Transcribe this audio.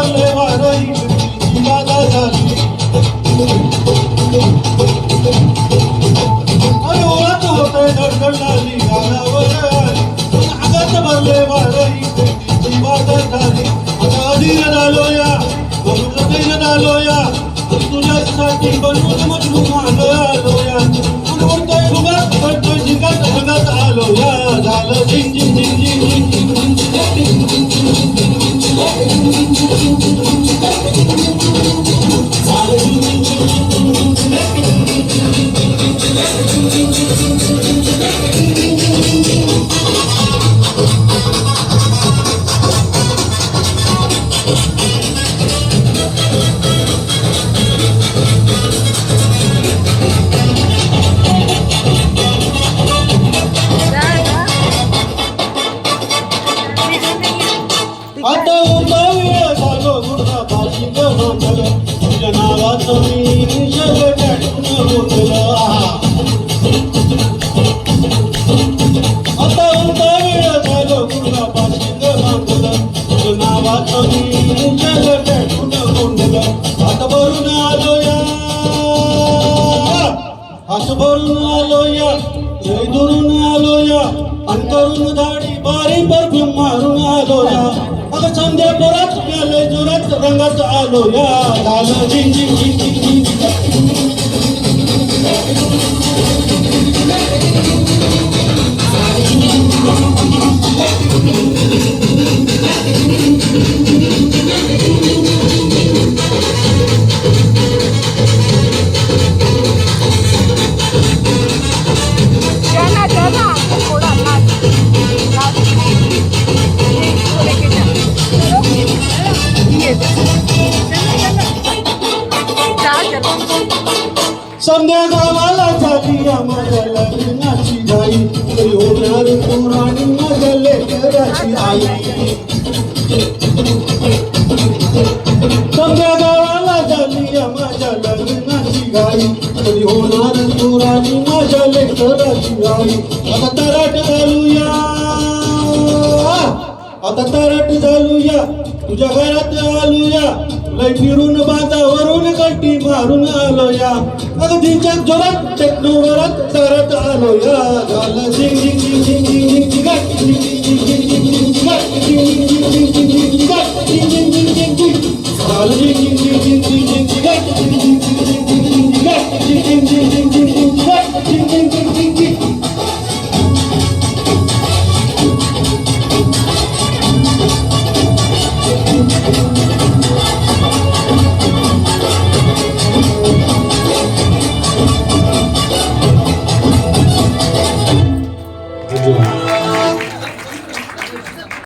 भरले वारही बाधा झाली अरे ओळख होतंय धडधडणारी गालावर आली आगात भरले वारही बाधा झाली आता अधीर झालो या बघून झालो या तुझ्यासाठी बनवून मजलूम आलो या म्हणतोय भुगात करतोय जिंकत भगत आलो या झालं झिंग झिंग झिंग झिंग झिंग आता उभाव्या झालो गुडा बाजी गमांडल तुझ्या नावाचं मी जग टाकून बोलला आता उभाव्या झालो गुडा बाजी गमांडल तुझ्या नावाचं मी जग टाकून बोलला हात भरून आलो या हात भरून आलो या लय दुरून आलो या अंतरून दाढी बारी परफ्यूम मारून आलो या अगं संध्या पोरात प्याले जोरात रंगात आलो या झालं झिंग झिंग झिंग झिंग संध्या गावाला झाली माझ्या लग्नाची घाई होणार पुराणी माझ्या लेकराची आई संध्या गावाला झाली माझ्या लग्नाची घाई होणार पुराणी माझ्या लेकराची आई आता तराट घालूया आता तराट घालूया तुझ्या घरात आलूया लय फिरून बाजावरून गट्टी मारून आलो या अगदीच्या जोरात टेक्नोवरात तरत आलो या झालं झिंग झिंग झिंग झिंग झिंग